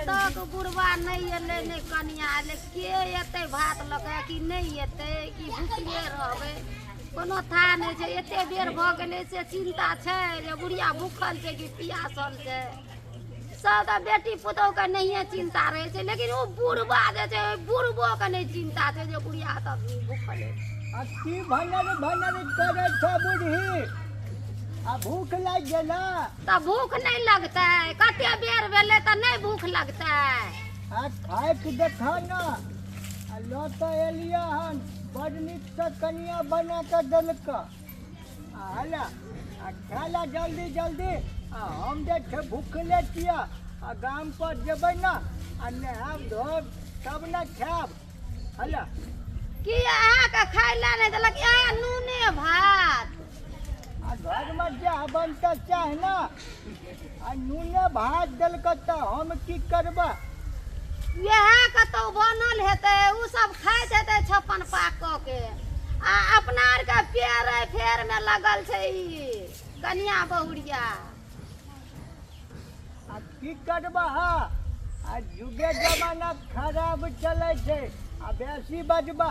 तक बुढ़वा नहीं एले नहीं कनिया एले के एते भात लगे कि नहीं एते कि भूखले रहबे कोनो था नहीं छै। एते बेर भ गेलै से चिंता छै जे बुढ़िया भूखल छै कि पियासल छै। सब त बेटी पुतोह के नहिये चिंता रहे छै, लेकिन वो बुढ़वा जे छै बुढ़बो के नहीं चिंता छै जे बुढ़िया त भूखल है। की भनर करे छ बुढ़ी आ भूख लग गेला त भूख नहीं लगते कते बेर भेले त नहीं भूख लगते। आ खाए के देखा ना आ लो तो एलिया हन बड़ नीक से कनिया बना के देलक आ हला आ खाला जल्दी जल्दी आ हम जे छै भूखले छिया आ गाम पर जेबै ना आ नहाब धोब तब ना खाब हला कि अहाँ के खाय ला नहीं देलक आ नूने भात आ घर में जा बनता चाह ना आ नूने भात देलक त हम की करबा। यह कतौ बनल हेतै उ सब खाइत हेतै छप्पन पाक क के आ अपना आर के पेड़ फेर में लगल छै ई कनिया बहुरिया। आ की करबा आ जुगे जमाना खराब चले छै आ बेसी बजबा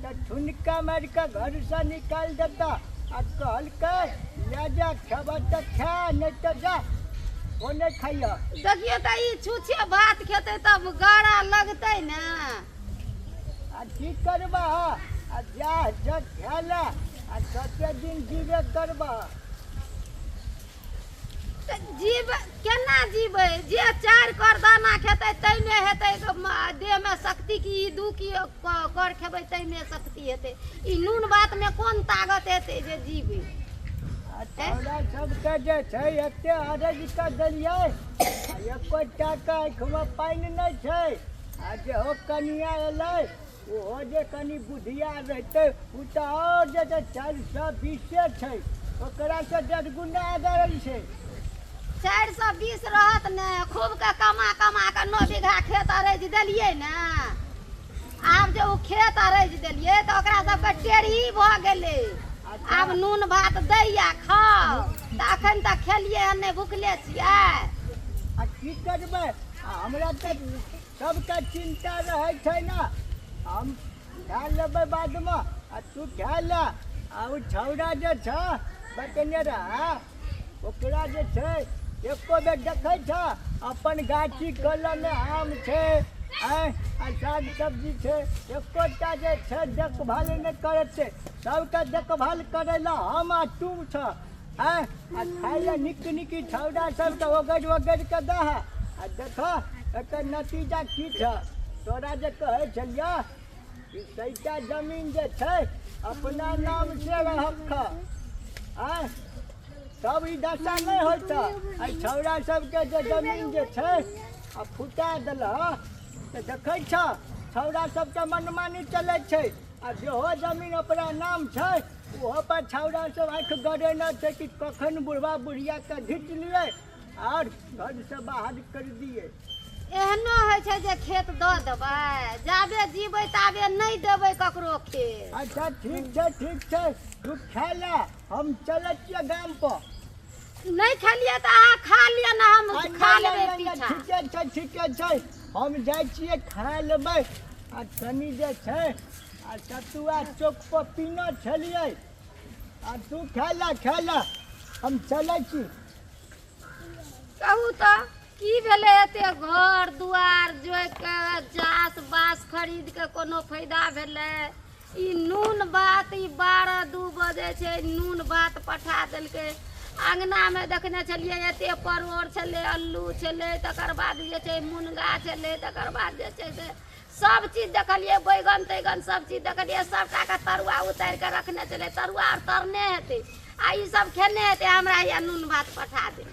त ठुनका मार के घर से निकाल देता आ कहलकै ले जा खेबा त खा नहीं त जा ओ नहीं खाइया। देखिए त ई छुछे भात खेतै तब गाड़ा लगतै ना। आ की करबा आ जा जग खेला आ कते दिन जीवे करबा। त जीव केना जीबै जे चार कर दाना खेतै तै में हेतै देह में शक्ति की दू की कर खेबै तै में शक्ति हेतै। ई नून भात में कोन ताकत हेतै जे जीबै। तोरा सबके जे छै एते अरज कर देलियै आ एको टाका आँखिमे पानि नहि छै आ जे हो कनिया एलै ओहो जे कनि बुधिया रहतै ओ तऽ आओर जे 420 छै ओकरा से 1.5 गुना अगर छै। 420 रहत ने खूब के कमा के 9 बीघा खेत अरज देलियै ने। आब जे ओ खेत अरज देलियै तऽ ओकरा सबके टेढ़ी भऽ गेलै। आब नून भात दैया खाओ त अखन तक खेलिए नहीं भूखले छियै। आ की करबै हमरा तऽ सबके चिंता रहै छै ना। हम खा लेबै बादमे आ तू खा ले आ ओ छौड़ा जे छै बतेने रह ओकरा जे छै एको बेर देखै छ अपन गाछी कलममे आम छै आ साग सब्जी छै एकोटा जे छै देखभाल नहीं करै छै। सबके देखभाल करे ला हम आ तू छ आ खाए ला निक निकी छौड़ा सब के ओगड़ के दह आ देख एकर नतीजा की छ। तोरा जे कहै छलिया ई सैटा जमीन जे छै अपना नाम से रख आ तब ई दशा नहीं होता। आ छौड़ा सबके जे जमीन जे छै आ फुटा देल तऽ देखै छ छौड़ा सबके मनमानी चलै छै आ जेहो जमीन अपना नाम छै ओहो पर छौड़ा सब आँख गड़ेने छै कि कखन बुढ़वा बुढ़िया के घीच लिए और घर से बाहर कर दिए। एहनो होइ छै जे खेत दऽ देबै जाबे जीबै ताबे नहीं देबै ककरो खेत। अच्छा ठीक छै तू खा ले हम चलै छियै गाम पर। नहीं खेलिए तो अहाँ खा लिया ना हम खा लेबै पीछा। ठीके छै हम जाइ छियै खा लेबै आ तनी जे छै आ सतुआ चौक पर पीना छलिए आ तू खा ले हम चलै छी। कहू तो की भेलै एते घर दुआर जोइ के चास बास खरीद के कोनो फायदा भेलै। ई नून भात ई 12-2 बजे छै नून भात पठा देलकै। अंगना में देखने छलिए एते परोर छलै अल्लू छलै तकर बाद जे छै मुनगा छलै तकर बाद जे छै से सब चीज देखलिए बैगन तैगन सब चीज देखलिए सबटा के तरुआ उतार के रखने छलै। तरुआ और तरने हेतै आ ई सब खेने हेतै हमरा या नून भात पठा दे।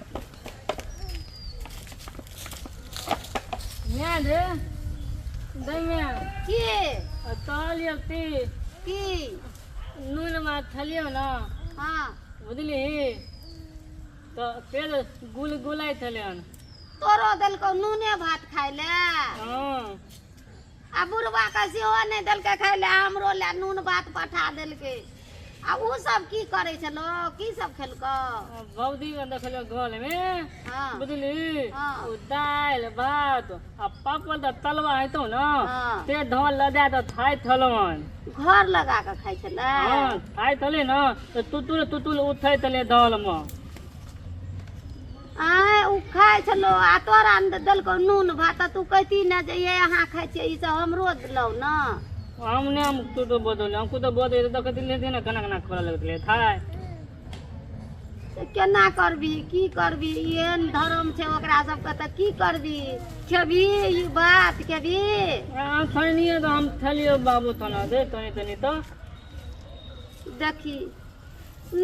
मैं दे दैया की कहलियो ती की नून भात खलियो ना हाँ बुझली तो पेड़ गुलगुलाई थलियन तोरो देलको नूने भात खाय ले हाँ आ बुढ़वा के सेहो नहीं देलकै खाय ले हमरो ले नून भात पठा देलकै। आ आ उ सब की करे छलो की सब खेलको बौदी में देखलियो घर में हाँ बुझली हाँ। ओ दाल भात आ पापड़ तो तलवा हेतो न हाँ। ते ढोल लदा तो थाई थलवन घर लगा के खाइ छले हां थाई थले न तो तुतुल तुतुल उठै तले दाल में आय उ खाइ छलो आ तोरा देलको नून भात तू कहती न जे ये अहाँ खाइ छियै ई सब हमरो दिलौ न हमने हम तो बदल हमको तो बदल तो कहते लेते ना कना कना खोला लगते थाई केना करबी की करबी एहन धर्म छै ओकरा सबके तऽ की करबी खेबी ई बात खेबी खनिए तो हम थलियो बाबू तना दे तनी तनी तो देखी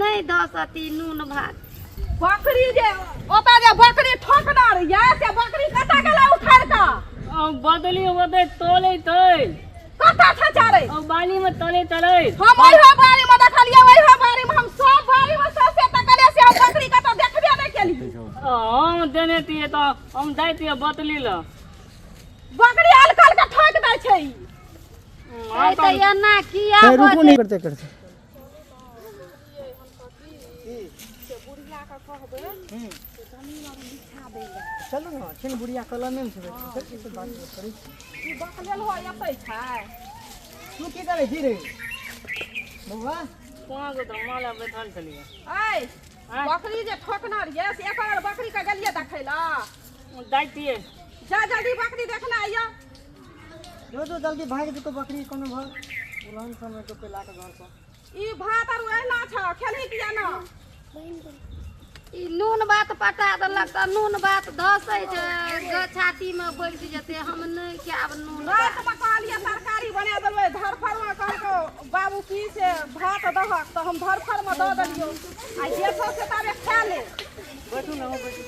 नहीं दऽ सती नून भात बकरी जे ओता जे बकरी ठोकनार ये से बकरी कता गेला उखाड़ का अब बदली बदे तोले तै कता छचारे अब बाली में तले तले हम ओइहो बारी में देखलिए ओइहो बारी में हम सब बारी में ससे तकले से हम बकरी कता देखबे नहीं केली हम देने तिए तो हम जाइतिए बतली ल बकरी अलकल के ठोक दै छै ऐ तऽ एना किया रुको नहीं करते करते चलो ना छिन बुढ़िया कलमे में छै से बात करी ई बकलेल हो एतै छै तू की करे छी रे बउआ कहाँ को तो माला बैठल चलिए ऐ बकरी जे ठोकनार ये से एकर बकरी के गेलिए देखै ला जाइतिए जा जल्दी बकरी देखना आइया जो जल्दी भाग जो बकरी कोनो भर उलहन समय तो पे लाके घर पर ई भात आर ओहिना छ खेली किया ना ई नून भात पटा देलक तऽ नून भात धसै छै छाती में बैठ जेतै हम नहीं खायब नून रात भात में कहलिए तरकारी बना देबै धरफर में कहलको बाबू की से भात दहक तो हम धरफर में दऽ देलियो आ जे छौ से तारे खा ले बैठू ना बैठू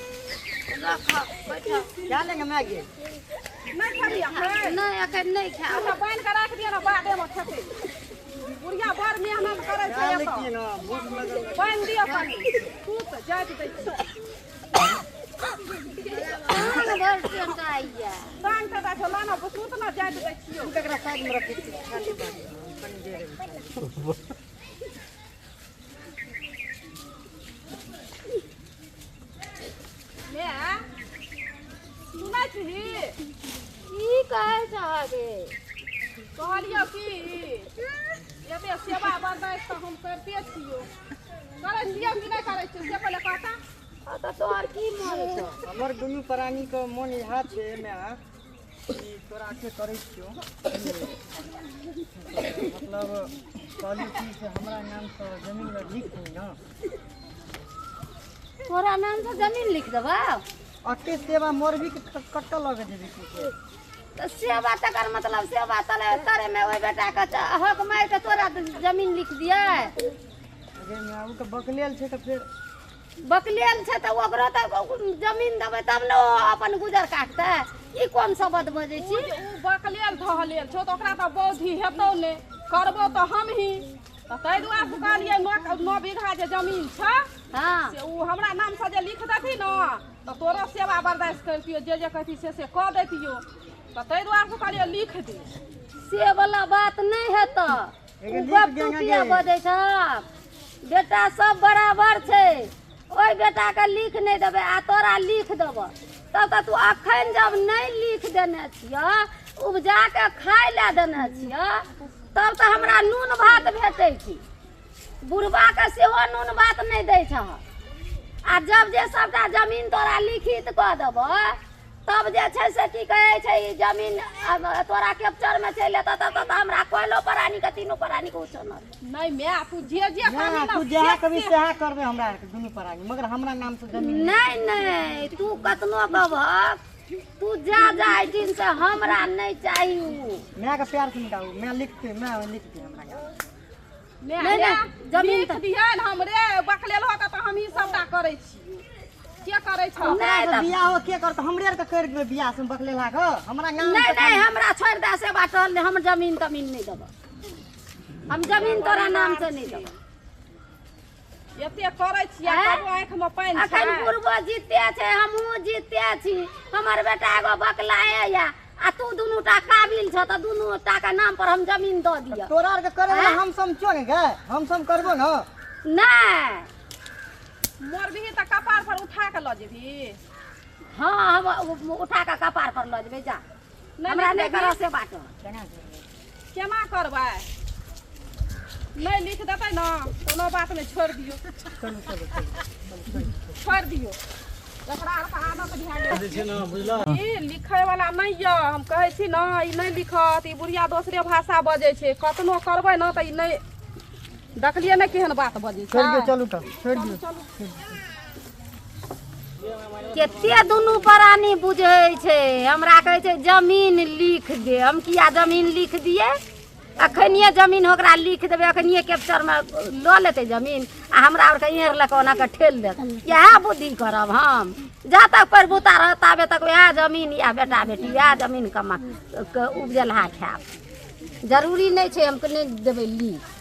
रख बैठ क्या लेंगे मैगी नहीं खाली अखन नहीं अखन नहीं खायब अच्छा बांध के राख दिया ना बादे में खेते बुढ़िया बड़ मेहनत करे छै क्या एतऽ लिखिए ना भूख लगल बांध दिया पानी तू तो जाइत दै छी कौन घर से आइया बांध के दै छौ लाना सुत ना जाइत दै छियो एकरा साइड में रख दे खाली बात कनी देर मैं सुनै छी की कहै छगे कहलियो की एते सेवा बर्दाश्त तऽ हम करते छियो करै छियो कि नहीं करै छियो से पहले कहता तऽ तोहर की मन छौ हमर दुनू प्राणी के मन इहा छै मैं ई तोरा के करै छियो मतलब कहली की से हमरा नाम से जमीन लिख दे ना तोरा नाम से जमीन लिख देबा अते सेवा मोर भी कट्टा लगे देबे की तऽ सेवा तकर मतलब सेवा तरे में ओइ बेटा के हक मार के तोरा जमीन लिख दिए अगर मैं उ के बकलेल छै त फिर बकलेल छै तऽ ओकरो तऽ जमीन देबै तब ने ओ अपन गुजर काटतै ई कोन शब्द बजै छी उ बकलेल धहलेल छौ तऽ ओकरा तऽ बौद्धि हेतौ ने करबो तऽ हम ही तऽ ताहि दुआरे से कहलियै 9 बीघा जे जमीन छै हाँ से उ हमरा नाम से जे लिख देती न तऽ तोरो सेवा बर्दाश्त करतियो जे कहती से कह देतियो तऽ ताहि दुआरे से कहलियै लिख दे से वाला बात नहीं हेतौ एगो उ लिख गप देंगे तू किया जे। बजै छ बेटा सब बराबर छै ओइ बेटा के लिख नहीं देबै आ तोरा लिख देबऽ तब तऽ तू अखन जब नहीं लिख देने छियै उपजा के खाय ले देने छियै तब तऽ हमरा नून भात भेटै छै बुढ़बा के सेहो नून भात नहीं दै छह आ जब जे सबटा जमीन तोरा लिखित कऽ देबऽ तब जे छै से की कहै छै ई जमीन तोरा कैप्चर में चलि एतऽ तब हमरा कोइलो प्राणी के तीनों प्राणी के उछनल नहीं मैं तू जे ना तू जहा कभी सहा करबे हमरा के दुनू प्राणी मगर हमरा नाम से जमीन नहीं नहीं तू कतनो कहबह तू जा दिन से हमरा नहीं चाही उ मैं के प्यार से मिटाऊ मैं लिखते हमरा नाम मैं नहीं, नहीं, जमीन लिख तऽ- दियै न हमरे बकलेल हो तऽ हम ही सबटा करै छी के करै छ नहीं तऽ- बियाह हो के करत हमरे आर के कर देबे बियाह से बकलेला के हमरा नाम नहीं नहीं हमरा छोड़ दे से बाटल हम जमीन तमीन नहीं देबऽ हम जमीन तोरा नाम से नहीं देबऽ एते करै छी आ हैं? कबो आँख में पानि अखन छै पूर्वो जीते छै हमहूँ जीते छी हमर बेटा एगो बकलाए या आ तू दुनू टा काबिल छ त दुनू टा के नाम पर हम जमीन दऽ दिया तोरा आर के करे हैं? हम सम क्यों नहीं गए हम सम करबो ना नहीं मोर भी त कपार पर उठा के ल जेबी हाँ हम उठा के कपार पर लऽ जेबै जा हमरा नहीं करऽ से बात केना करबै नहीं लिख देतै ना कोनो बात नहीं छोड़ दियो छोड़ दियो एकरा आर पर आदत भए गेल छै ना बुझला ई लिखै वाला नहीं य हम कहै छी ना ई नहीं लिखत ई बुढ़िया दोसरे भाषा बजै छै कतनो करबै ना त ई नहीं देखलिए ने केहन बात बजै छै छोड़ दियो चलू त छोड़ दियो केते दुनू प्राणी बुझै छै हमरा कहै छै जमीन लिख दे हम किया जमीन लिख दिए अखनिए जमीन ओकरा लिख देबै अखनिए कैप्चर में लऽ लेतै जमीन आ हमरा आरके इहेर लऽ कऽ ओना के ठेल देत इएह बुद्धि करब हम जा तक प्रभुता रहत ताबे तक वएह जमीन या बेटा बेटी वएह जमीन कमा उपजेलहा खायब जरूरी नहीं छै हम नहीं देबै लिख